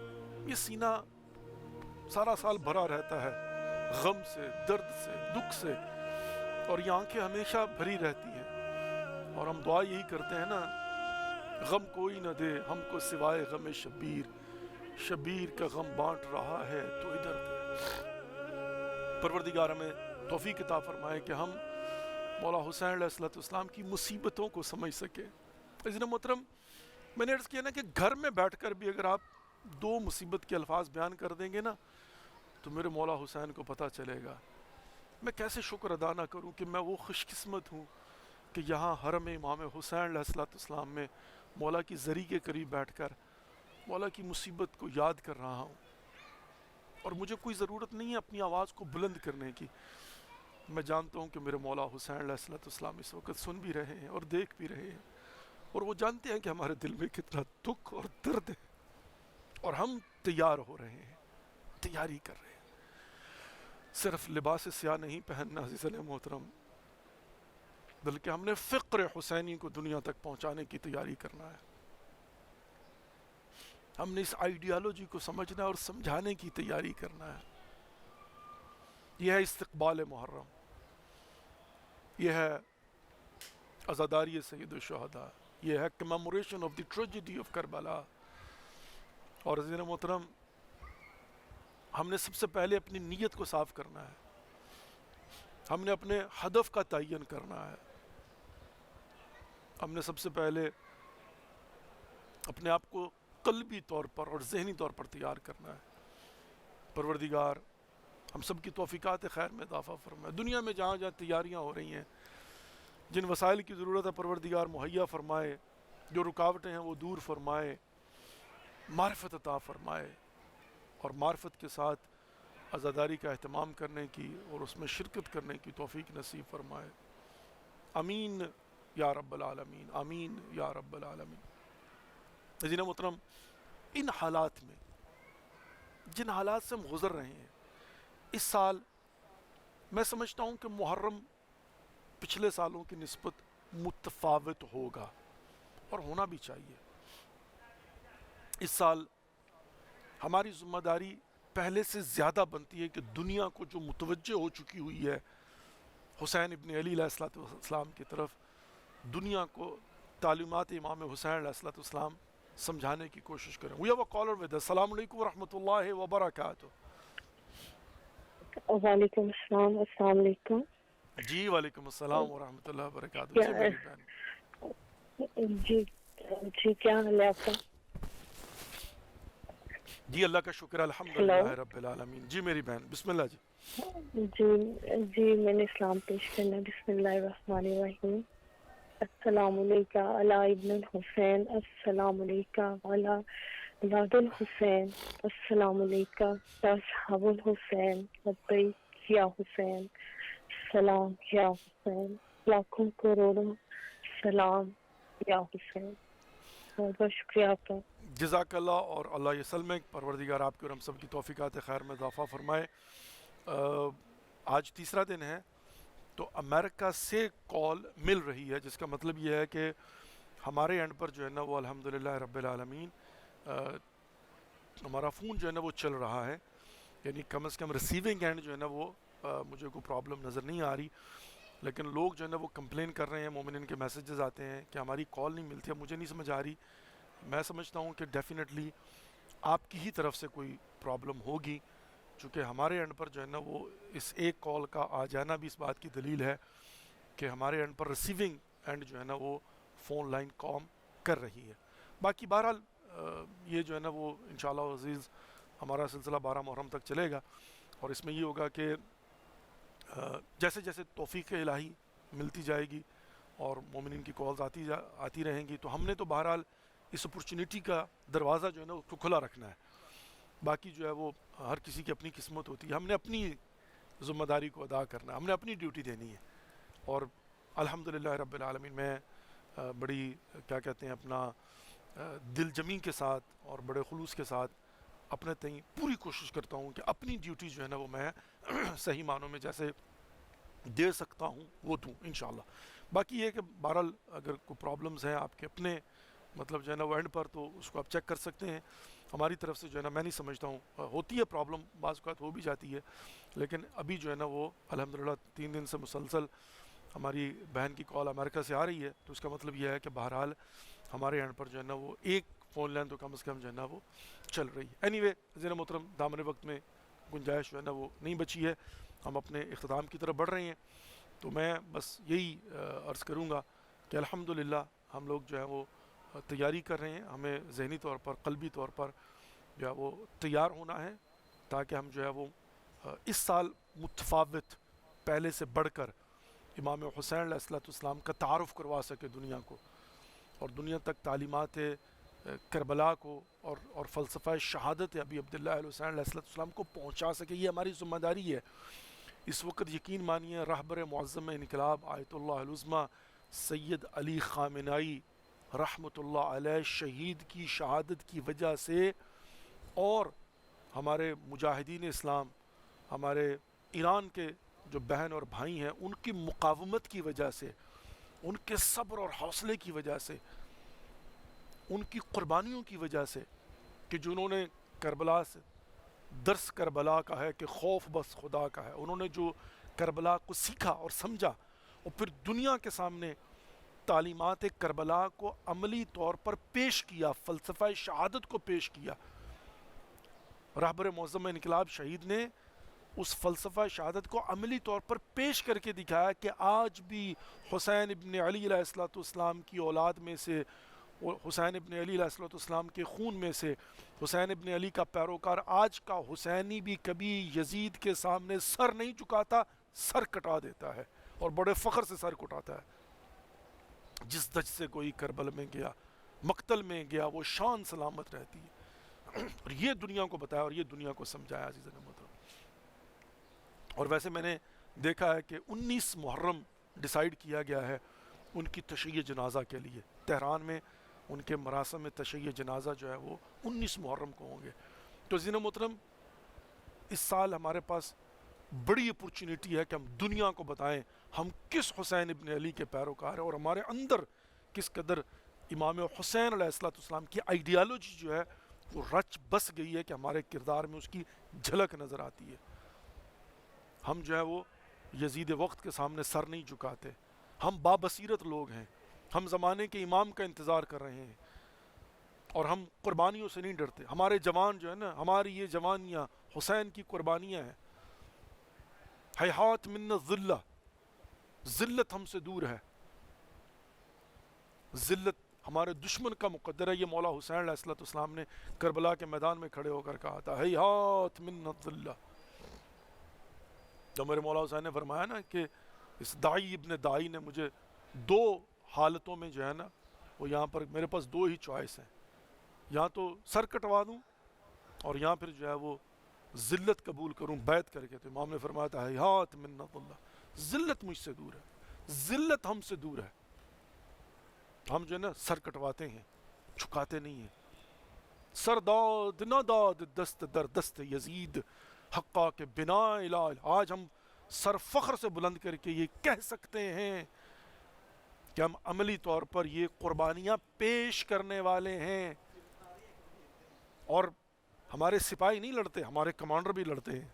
یہ سینہ سارا سال بھرا رہتا ہے غم سے، درد سے، دکھ سے، اور یہ آنکھیں ہمیشہ بھری رہتی ہیں. اور ہم دعا یہی کرتے ہیں نا، غم کوئی نہ دے ہم کو سوائے غم شبیر، شبیر کا غم بانٹ رہا ہے تو ادھر دے. پروردگار ہمیں توفیق عطا فرمائے کہ ہم مولا حسین علیہ السلام کی مصیبتوں کو سمجھ سکیں. عزیزان محترم، میں نے عرض کیا نا کہ گھر میں بیٹھ کر بھی اگر آپ 2 مصیبت کے الفاظ بیان کر دیں گے نا تو میرے مولا حسین کو پتہ چلے گا میں کیسے شکر ادا نہ کروں کہ میں وہ خوش قسمت ہوں کہ یہاں حرم امام حسین علیہ السلام میں مولا کی زری کے قریب بیٹھ کر مولا کی مصیبت کو یاد کر رہا ہوں. اور مجھے کوئی ضرورت نہیں ہے اپنی آواز کو بلند کرنے کی. میں جانتا ہوں کہ میرے مولا حسین علیہ السلام اس وقت سن بھی رہے ہیں اور دیکھ بھی رہے ہیں، اور وہ جانتے ہیں کہ ہمارے دل میں کتنا دکھ اور درد ہے، اور ہم تیار ہو رہے ہیں، تیاری کر رہے ہیں. صرف لباس سیاہ نہیں پہننا عزیزان محترم، بلکہ ہم نے فقر حسینی کو دنیا تک پہنچانے کی تیاری کرنا ہے. ہم نے اس آئیڈیالوجی کو سمجھنا اور سمجھانے کی تیاری کرنا ہے. یہ ہے استقبال محرم، یہ ہے عزاداری سید الشہداء، یہ ہے commemoration of the tragedy of Karbala. اور عزیزان محترم، ہم نے سب سے پہلے اپنی نیت کو صاف کرنا ہے، ہم نے اپنے ہدف کا تعین کرنا ہے، ہم نے سب سے پہلے اپنے آپ کو قلبی طور پر اور ذہنی طور پر تیار کرنا ہے. پروردگار ہم سب کی توفیقات خیر میں اضافہ فرمائے. دنیا میں جہاں جہاں تیاریاں ہو رہی ہیں، جن وسائل کی ضرورت ہے پروردگار مہیا فرمائے، جو رکاوٹیں ہیں وہ دور فرمائے، معرفت عطا فرمائے، اور معرفت کے ساتھ عزاداری کا اہتمام کرنے کی اور اس میں شرکت کرنے کی توفیق نصیب فرمائے. آمین یا رب العالمین، آمین یا رب العالمین. عزیزان محترم، ان حالات میں جن حالات سے ہم گزر رہے ہیں اس سال، میں سمجھتا ہوں کہ محرم پچھلے سالوں کی نسبت متفاوت ہوگا، اور ہونا بھی چاہیے. اس سال ہماری ذمہ داری پہلے سے زیادہ بنتی ہے کہ دنیا کو جو متوجہ ہو چکی ہوئی ہے حسین ابن علی علیہ السلام کی طرف، دنیا کو تعلیمات امام حسین علیہ السلام سمجھانے کی کوشش کریں. We have a caller with us. السلام علیکم ورحمۃ اللہ وبرکاتہ. وعلیکم السلام. السلام علیکم. جی وعلیکم السلام ورحمۃ اللہ وبرکاتہ. جی میری بہن. جی جی، کیا حال ہے آپ کا؟ جی اللہ کا شکر ہیلو. الحمدللہ رب العالمین. جی میری بہن بسم اللہ جی. جی جی، میں نے اسلام پیش کرنا. بسم اللہ الرحمن الرحیم. السلام علیکم علی ابن الحسین. السلام علیکم علی اولاد الحسین. السلام علیکم یا اصحاب الحسین. لبیک یا حسین. سلام یا حسین. لاکھوں کروڑوں سلام یا حسین. بہت بہت شکریہ آپ کا. جزاک اللہ اور اللہ یسلمک. پروردگار آپ کے اور ہم سب کی توفیقات خیر میں اضافہ فرمائے. آج تیسرا دن ہے تو امریکہ سے کال مل رہی ہے، جس کا مطلب یہ ہے کہ ہمارے اینڈ پر جو ہے نا وہ الحمدللہ رب العالمین ہمارا فون جو ہے نا وہ چل رہا ہے. یعنی کم از کم ریسیونگ اینڈ جو ہے نا وہ مجھے کوئی پرابلم نظر نہیں آ رہی. لیکن لوگ جو ہے نا وہ کمپلین کر رہے ہیں، مومنین کے میسیجز آتے ہیں کہ ہماری کال نہیں ملتی. اب مجھے نہیں سمجھ آ رہی. میں سمجھتا ہوں کہ ڈیفینیٹلی آپ کی ہی طرف سے کوئی پرابلم ہوگی، چونکہ ہمارے اینڈ پر جو ہے نا وہ اس ایک کال کا آ جانا بھی اس بات کی دلیل ہے کہ ہمارے اینڈ پر ریسیونگ اینڈ جو ہے نا وہ فون لائن کام کر رہی ہے. باقی بہرحال یہ جو ہے نا وہ انشاءاللہ عزیز ہمارا سلسلہ 12 محرم تک چلے گا، اور اس میں یہ ہوگا کہ جیسے جیسے توفیق الہی ملتی جائے گی اور مومنین کی کالز آتی رہیں گی، تو ہم نے تو بہرحال اس اپرچونیٹی کا دروازہ جو ہے نا اس کو کھلا رکھنا ہے. باقی جو ہے وہ ہر کسی کی اپنی قسمت ہوتی ہے. ہم نے اپنی ذمہ داری کو ادا کرنا ہے، ہم نے اپنی ڈیوٹی دینی ہے. اور الحمدللہ رب العالمین میں بڑی کیا کہتے ہیں اپنا دل جمی کے ساتھ اور بڑے خلوص کے ساتھ اپنے تئیں پوری کوشش کرتا ہوں کہ اپنی ڈیوٹی جو ہے نا وہ میں صحیح معنوں میں جیسے دے سکتا ہوں وہ دوں انشاءاللہ. باقی یہ کہ بہرحال اگر کوئی پرابلمز ہیں آپ کے اپنے مطلب جو ہے نا وہ اینڈ پر، تو اس کو آپ چیک کر سکتے ہیں. ہماری طرف سے جو ہے نا میں نہیں سمجھتا ہوں ہوتی ہے پرابلم، بعض اوقات ہو بھی جاتی ہے، لیکن ابھی جو ہے نا وہ الحمدللہ 3 دن سے مسلسل ہماری بہن کی کال امریکہ سے آ رہی ہے. تو اس کا مطلب یہ ہے کہ بہرحال ہمارے اینڈ پر جو ہے نا وہ ایک فون لائن تو کم از کم جو ہے نا وہ چل رہی ہے. اینی وے عزیز محترم، دامن وقت میں گنجائش جو ہے نا وہ نہیں بچی ہے، ہم اپنے اختتام کی طرف بڑھ رہے ہیں. تو میں بس یہی عرض کروں گا کہ الحمدللہ ہم لوگ جو ہے وہ تیاری کر رہے ہیں. ہمیں ذہنی طور پر قلبی طور پر جو ہے وہ تیار ہونا ہے تاکہ ہم جو ہے وہ اس سال متفاوت پہلے سے بڑھ کر امام حسین علیہ السلام کا تعارف کروا سکے دنیا کو، اور دنیا تک تعلیمات کربلا کو اور فلسفہ شہادت ابی عبداللہ علیہ حسین علیہ السلام کو پہنچا سکے. یہ ہماری ذمہ داری ہے. اس وقت یقین مانیے رہبر معظم انقلاب آیت اللہ العظمیٰ سید علی خامنائی رحمۃ اللہ علیہ شہید کی شہادت کی وجہ سے، اور ہمارے مجاہدین اسلام، ہمارے ایران کے جو بہن اور بھائی ہیں، ان کی مقاومت کی وجہ سے، ان کے صبر اور حوصلے کی وجہ سے، ان کی قربانیوں کی وجہ سے، کہ جنہوں نے کربلا سے درس کربلا کا ہے کہ خوف بس خدا کا ہے، انہوں نے جو کربلا کو سیکھا اور سمجھا اور پھر دنیا کے سامنے تعلیمات کربلا کو عملی طور پر پیش کیا، فلسفہ شہادت کو پیش کیا. رہبر معظم انقلاب شہید نے اس فلسفہ شہادت کو عملی طور پر پیش کر کے دکھایا کہ آج بھی حسین ابن علی علیہ السلام کی اولاد میں سے، حسین ابن علی علیہ السلام کے خون میں سے حسین ابن علی کا پیروکار آج کا حسینی بھی کبھی یزید کے سامنے سر نہیں جھکاتا، سر کٹا دیتا ہے، اور بڑے فخر سے سر کٹاتا ہے. جس دج سے کوئی کربل میں گیا، مقتل میں گیا، وہ شان سلامت رہتی ہے. اور یہ دنیا کو بتایا اور یہ دنیا کو سمجھایا عزیز محترم. اور ویسے میں نے دیکھا ہے کہ 19 محرم ڈیسائیڈ کیا گیا ہے ان کی تشییع جنازہ کے لیے. تہران میں ان کے مراسم میں تشییع جنازہ جو ہے وہ 19 محرم کو ہوں گے. تو عزیز محترم اس سال ہمارے پاس بڑی اپورچونیٹی ہے کہ ہم دنیا کو بتائیں ہم کس حسین ابن علی کے پیروکار ہیں، اور ہمارے اندر کس قدر امام حسین علیہ السلام کی آئیڈیالوجی جو ہے وہ رچ بس گئی ہے کہ ہمارے کردار میں اس کی جھلک نظر آتی ہے. ہم جو ہے وہ یزید وقت کے سامنے سر نہیں جھکاتے. ہم بابصیرت لوگ ہیں، ہم زمانے کے امام کا انتظار کر رہے ہیں، اور ہم قربانیوں سے نہیں ڈرتے. ہمارے جوان جو ہے نا، ہماری یہ جوانیاں حسین کی قربانیاں ہیں. ہیہات من الذلہ، ذلت ہم سے دور ہے. ذلت ہمارے دشمن کا مقدر ہے. یہ مولا حسین علیہ السلام نے کربلا کے میدان میں کھڑے ہو کر کہا تھا ہیہات من الذلہ. جو میرے مولا حسین نے فرمایا نا کہ اس داعی ابن داعی نے مجھے دو حالتوں میں جو ہے نا وہ یہاں پر میرے پاس دو ہی چوائس ہیں, یہاں تو سر کٹوا دوں اور یہاں پھر جو ہے وہ ذلت قبول کروں بیعت کر کے. تو امام نے فرمایا تھا ہیہات من الذلہ, ذلت مجھ سے دور ہے, ذلت ہم سے دور ہے. ہم جو ہے نا سر کٹواتے ہیں, جھکاتے نہیں ہیں. سر داد نہ داد دست در دست یزید حقا کے بنا الہ. آج ہم سر فخر سے بلند کر کے یہ کہہ سکتے ہیں کہ ہم عملی طور پر یہ قربانیاں پیش کرنے والے ہیں. اور ہمارے سپاہی نہیں لڑتے, ہمارے کمانڈر بھی لڑتے ہیں.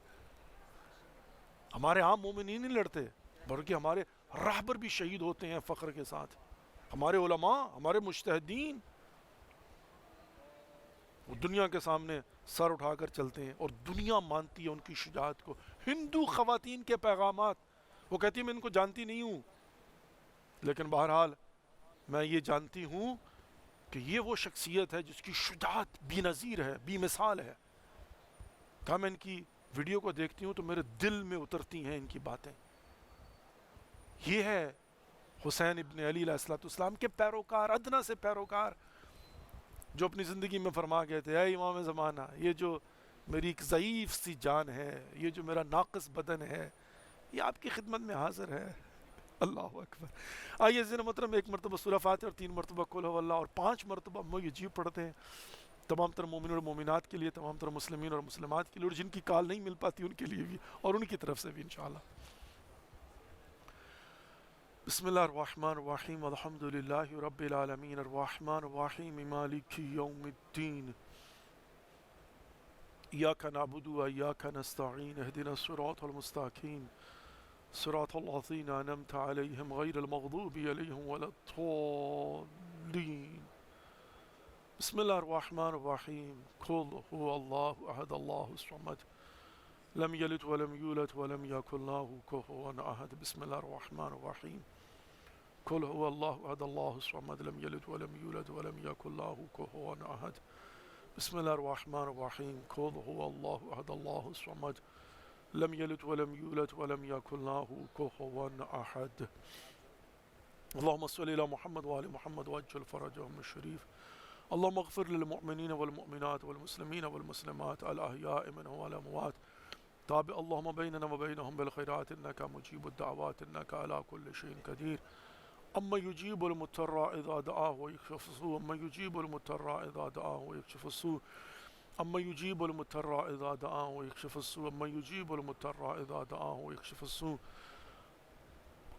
ہمارے عام مومنین نہیں لڑتے, بلکہ ہمارے راہبر بھی شہید ہوتے ہیں فخر کے ساتھ. ہمارے علماء, ہمارے مجتہدین وہ دنیا کے سامنے سر اٹھا کر چلتے ہیں اور دنیا مانتی ہے ان کی شجاعت کو. ہندو خواتین کے پیغامات, وہ کہتی ہیں میں ان کو جانتی نہیں ہوں, لیکن بہرحال میں یہ جانتی ہوں کہ یہ وہ شخصیت ہے جس کی شجاعت بے نظیر ہے, بے مثال ہے. کہا میں ان کی ویڈیو کو دیکھتی ہوں تو میرے دل میں اترتی ہیں ان کی باتیں. یہ ہے حسین ابن علی علیہ السلام کے پیروکار, ادنا سے پیروکار, جو اپنی زندگی میں فرما گئے تھے اے امام زمانہ, یہ جو میری ایک ضعیف سی جان ہے, یہ جو میرا ناقص بدن ہے, یہ آپ کی خدمت میں حاضر ہے. اللہ اکبر. آئیے زین محترم ایک مرتبہ سورہ فاتحہ اور 3 مرتبہ قل هو اللہ اور 5 مرتبہ موجیب پڑھتے ہیں تمام تر مومنین اور مومنات کے لیے, تمام تر مسلمین اور مسلمات کے لیے, اور جن کی کال نہیں مل پاتی ان کے لیے بھی اور ان کی طرف سے بھی انشاءاللہ. بسم اللہ الرحمن الرحیم الحمد للہ رب العالمین الرحمن الرحیم مالک یوم الدین ایاک نعبد و ایاک نستعین اهدنا الصراط المستقیم صراط الذین انعمت علیہم غیر المغضوب علیہم ولا الضالین. بسم اللہ الرحمن الرحیم قل هو اللہ احد اللہ الصمد لم یلد ولم یولد ولم یکن له کفوا احد. بسم اللہ الرحمن الرحیم قل هو اللہ احد اللہ الصمد لم یلد ولم یولد ولم یکن له کفوا احد. بسم اللہ الرحمن الرحیم قل هو اللہ احد اللہ الصمد لم یلد ولم یولد ولم یکن له کفوا احد. اللهم صل على محمد وآل محمد وعجل فرجهم الشريف. اللهم اغفر للمؤمنين والمؤمنات والمسلمين والمسلمات الأحياء منهم والأموات. تابع اللهم بيننا وبينهم بالخيرات إنك مجيب الدعوات إنك على كل شيء قدير. أما يجيب المضطر إذا دعاه ويكشف السوء. أما يجيب المضطر إذا دعاه ويكشف السوء. أما يجيب المضطر إذا دعاه ويكشف السوء. أما يجيب المضطر إذا دعاه ويكشف السوء.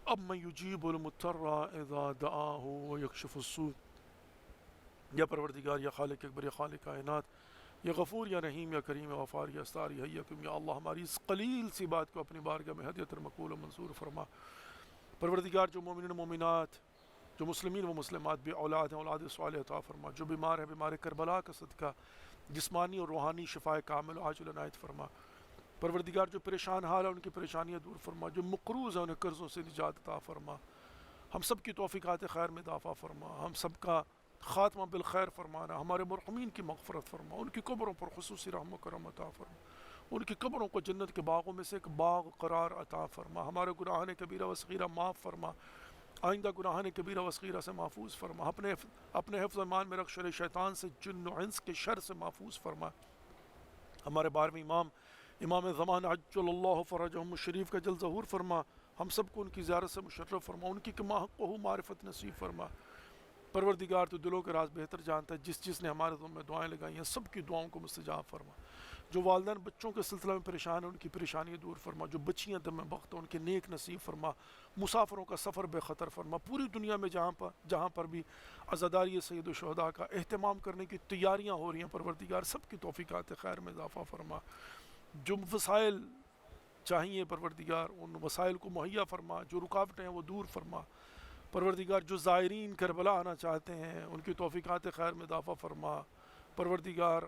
أما يجيب المضطر إذا دعاه ويكشف السوء. یا پروردگار, یا خالق اکبر, یا خالق کائنات, یا غفور, یا رحیم, یا کریم, یا غفار, یا استار, یا حکیم, یا اللہ ہماری اس قلیل سی بات کو اپنی بارگاہ میں ہدیۃ مقبول و منظور فرما. پروردگار جو مومنین و مومنات, جو مسلمین و مسلمات بے اولاد ہیں اولاد صالح عطا فرما. جو بیمار ہے بیمار کربلا کا صدقہ جسمانی اور روحانی شفائے کامل و عاجل عنایت فرما. پروردگار جو پریشان حال ہے ان کی پریشانیاں دور فرما. جو مقروض ہیں انہیں قرضوں سے نجات عطا فرما. ہم سب کی توفیقات خیر میں اضافہ فرما. ہم سب کا خاتمہ بالخیر فرمانا. ہمارے مرحومین کی مغفرت فرما. ان کی قبروں پر خصوصی رحم و کرم عطا فرما. ان کی قبروں کو جنت کے باغوں میں سے ایک باغ قرار عطا فرما. ہمارے گناہان کبیرہ و صغیرہ معاف فرما. آئندہ گناہان کبیرہ و صغیرہ سے محفوظ فرما. اپنے حفظ و ایمان میں رکھ. شر شیطان سے, جن و انس کے شر سے محفوظ فرما. ہمارے 12ویں امام زمان عجل اللہ فرجہم الشریف کا جل ظہور فرما. ہم سب کو ان کی زیارت سے مشرف فرما. ان کی کما حقہ معرفت نصیب فرما. پروردگار تو دلوں کے راز بہتر جانتا ہے. جس نے ہمارے دل میں دعائیں لگائی ہیں سب کی دعاؤں کو مستجاب فرما. جو والدین بچوں کے سلسلہ میں پریشان ہیں ان کی پریشانی دور فرما. جو بچیاں دم بخت ہیں ان کے نیک نصیب فرما. مسافروں کا سفر بے خطر فرما. پوری دنیا میں جہاں پر بھی عزاداری سید الشہداء کا اہتمام کرنے کی تیاریاں ہو رہی ہیں پروردگار سب کی توفیقات خیر میں اضافہ فرما. جو وسائل چاہیے پروردگار ان وسائل کو مہیا فرما. جو رکاوٹیں ہیں وہ دور فرما. پروردگار جو زائرین کربلا آنا چاہتے ہیں ان کی توفیقات خیر میں اضافہ فرما. پروردگار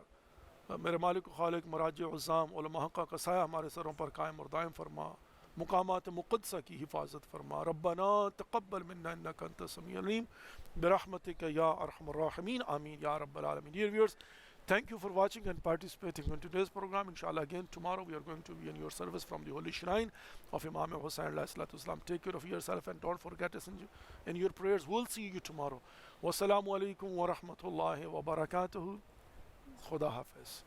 میرے مالک و خالق مراجع عظام علماء کا سایہ ہمارے سروں پر قائم اور دائم فرما. مقامات مقدسہ کی حفاظت فرما. ربنا تقبل منا انک انت السمیع العلیم برحمتک یا ارحم الراحمین آمین یا رب العالمین. Dear viewers, thank you for watching and participating in today's program. Inshallah, again tomorrow we are going to be in your service from the holy shrine of Imam Hussain alayhi salatu wasalam. Take care of yourself and don't forget us in your prayers. We'll see you tomorrow. Wassalamu alaikum wa rahmatullahi wa barakatuhu. Khuda Hafiz.